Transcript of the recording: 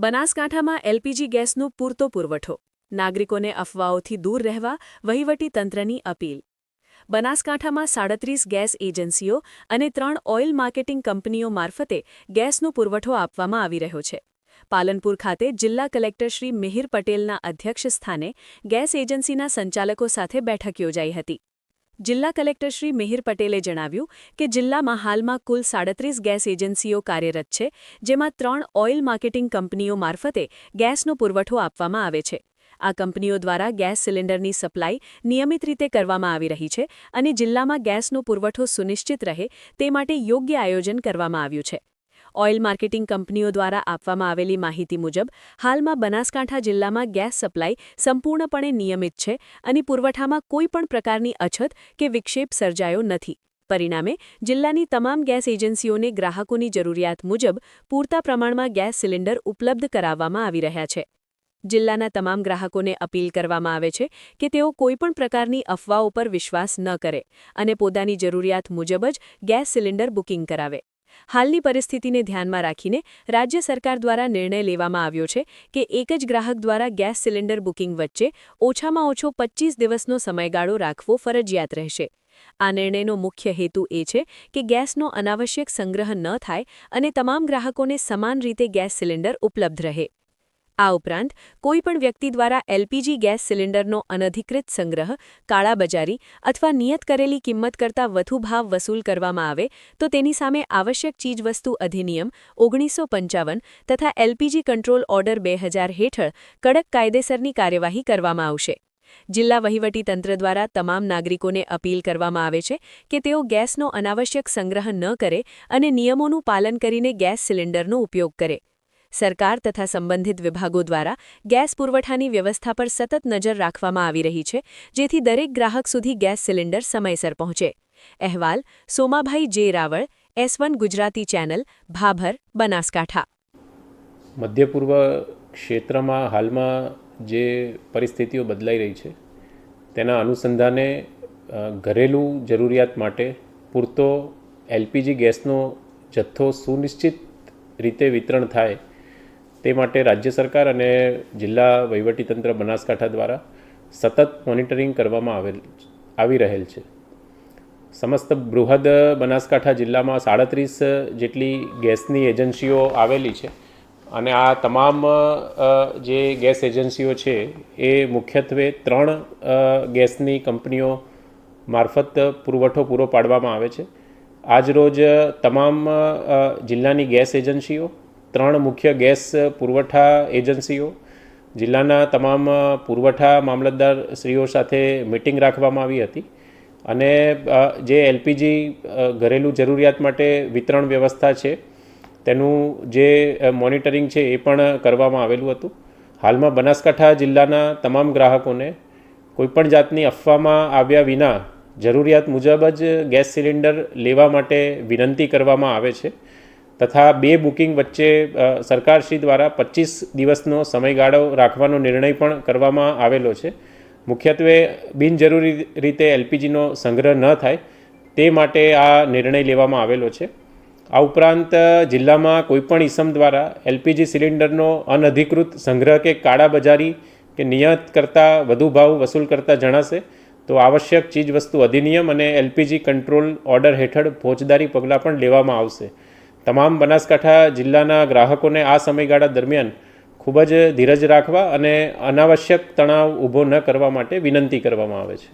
બનાસકાંઠામાં એલપીજી ગેસનો પૂરતો પુરવઠો. નાગરિકોને અફવાઓથી દૂર રહેવા વહીવટી તંત્રની અપીલ. બનાસકાંઠામાં 37 ગેસ એજન્સીઓ અને 3 ઓઇલ માર્કેટિંગ કંપનીઓ મારફતે ગેસનો પુરવઠો આપવામાં આવી રહ્યો છે. પાલનપુર ખાતે જિલ્લા કલેક્ટર શ્રી મિહિર પટેલના અધ્યક્ષસ્થાને ગેસ એજન્સીના સંચાલકો સાથે બેઠક યોજાઈ હતી. જિલ્લા કલેક્ટર શ્રી મિહિર પટેલે જણાવ્યું કે જિલ્લામાં હાલમાં કુલ 37 ગેસ એજન્સીઓ કાર્યરત છે, જેમાં 3 ઓઇલ માર્કેટિંગ કંપનીઓ મારફતે ગેસનો પુરવઠો આપવામાં આવે છે. આ કંપનીઓ દ્વારા ગેસ સિલિન્ડરની સપ્લાય નિયમિત રીતે કરવામાં આવી રહી છે અને જિલ્લામાં ગેસનો પુરવઠો સુનિશ્ચિત રહે તે માટે યોગ્ય આયોજન કરવામાં આવ્યું છે. ઓઇલ માર્કેટિંગ કંપનીઓ દ્વારા આપવામાં આવેલી માહિતી મુજબ હાલમાં બનાસકાંઠા જિલ્લામાં ગેસ સપ્લાય સંપૂર્ણપણે નિયમિત છે અને પુરવઠામાં કોઈપણ પ્રકારની અછત કે વિક્ષેપ સર્જાયો નથી. પરિણામે જિલ્લાની તમામ ગેસ એજન્સીઓને ગ્રાહકોની જરૂરિયાત મુજબ પૂરતા પ્રમાણમાં ગેસ સિલિન્ડર ઉપલબ્ધ કરાવવામાં આવી રહ્યા છે. જિલ્લાના તમામ ગ્રાહકોને અપીલ કરવામાં આવે છે કે તેઓ કોઈપણ પ્રકારની અફવાઓ પર વિશ્વાસ ન કરે અને પોતાની જરૂરિયાત મુજબ જ ગેસ સિલિન્ડર બુકિંગ કરાવે. હાલની પરિસ્થિતિને ધ્યાનમાં રાખીને રાજ્ય સરકાર દ્વારા નિર્ણય લેવામાં આવ્યો છે કે એક જ ગ્રાહક દ્વારા ગેસ સિલિન્ડર બુકિંગ વચ્ચે ઓછામાં ઓછો 25 દિવસનો સમયગાળો રાખવો ફરજિયાત રહેશે. આ નિર્ણયનો મુખ્ય હેતુ એ છે કે ગેસનો અનાવશ્યક સંગ્રહ ન થાય અને તમામ ગ્રાહકોને સમાન રીતે ગેસ સિલિન્ડર ઉપલબ્ધ રહે. આ ઉપરાંત કોઈપણ વ્યક્તિ દ્વારા એલપીજી ગેસ સિલિન્ડરનો અનધિકૃત સંગ્રહ, કાળાબજારી અથવા નિયત કરેલી કિંમત કરતાં વધુ ભાવ વસૂલ કરવામાં આવે તો તેની સામે આવશ્યક ચીજવસ્તુ અધિનિયમ 1955 તથા એલપીજી કંટ્રોલ ઓર્ડર 2000 હેઠળ કડક કાયદેસરની કાર્યવાહી કરવામાં આવશે. જિલ્લા વહીવટીતંત્ર દ્વારા તમામ નાગરિકોને અપીલ કરવામાં આવે છે કે તેઓ ગેસનો અનાવશ્યક સંગ્રહ ન કરે અને નિયમોનું પાલન કરીને ગેસ સિલિન્ડરનો ઉપયોગ કરે. સરકાર તથા સંબંધિત વિભાગો દ્વારા ગેસ પુરવઠાની વ્યવસ્થા પર સતત નજર રાખવામાં આવી રહી છે, જેથી દરેક ગ્રાહક સુધી ગેસ સિલિન્ડર સમયસર પહોંચે. અહેવાલ સોમાભાઈ જે રાવળ, S1 ગુજરાતી ચેનલ, ભાભર, બનાસકાંઠા. મધ્ય પૂર્વ ક્ષેત્રમાં હાલમાં જે પરિસ્થિતિઓ બદલાઈ રહી છે તેના અનુસંધાને ઘરેલું જરૂરિયાત માટે પૂરતો એલપીજી ગેસનો જથ્થો સુનિશ્ચિત રીતે વિતરણ થાય તે માટે રાજ્ય સરકાર અને જિલ્લા વહીવટીતંત્ર બનાસકાંઠા દ્વારા સતત મોનિટરિંગ કરવામાં આવી રહેલ છે. સમસ્ત બૃહદ બનાસકાંઠા જિલ્લામાં 37 જેટલી ગેસની એજન્સીઓ આવેલી છે અને આ તમામ જે ગેસ એજન્સીઓ છે એ મુખ્યત્વે 3 ગેસની કંપનીઓ મારફત પુરવઠો પૂરો પાડવામાં આવે છે. આજરોજ તમામ જિલ્લાની ગેસ એજન્સીઓ, 3 મુખ્ય ગેસ પુરવઠા એજન્સીઓ, જિલ્લાના તમામ પુરવઠા મામલતદારશ્રીઓ સાથે મિટિંગ રાખવામાં આવી હતી અને જે એલપીજી ઘરેલું જરૂરિયાત માટે વિતરણ વ્યવસ્થા છે તેનું જે મોનિટરિંગ છે એ પણ કરવામાં આવેલું હતું. હાલમાં બનાસકાંઠા જિલ્લાના તમામ ગ્રાહકોને કોઈપણ જાતની અફવામાં આવ્યા વિના જરૂરિયાત મુજબ જ ગેસ સિલિન્ડર લેવા માટે વિનંતી કરવામાં આવે છે તથા 2 બુકિંગ વચ્ચે સરકારશ્રી દ્વારા 25 દિવસનો સમયગાળો રાખવાનો નિર્ણય પણ કરવામાં આવેલો છે. મુખ્યત્વે બિનજરૂરી રીતે એલપીજીનો સંગ્રહ ન થાય તે માટે આ નિર્ણય લેવામાં આવેલો છે. આ ઉપરાંત જિલ્લામાં કોઈપણ ઇસમ દ્વારા એલપીજી સિલિન્ડરનો અનધિકૃત સંગ્રહ કે કાળાબજારી કે નિયત કરતાં વધુ ભાવ વસૂલ કરતા જણાશે તો આવશ્યક ચીજવસ્તુ અધિનિયમ અને એલપીજી કંટ્રોલ ઓર્ડર હેઠળ ફોજદારી પગલાં પણ લેવામાં આવશે. તમામ બનાસકાંઠા જિલ્લાના ગ્રાહકોને આ સમયગાળા દરમિયાન ખૂબ જ ધીરજ રાખવા અને અનાવશ્યક તણાવ ઊભો ન કરવા માટે વિનંતી કરવામાં આવે છે.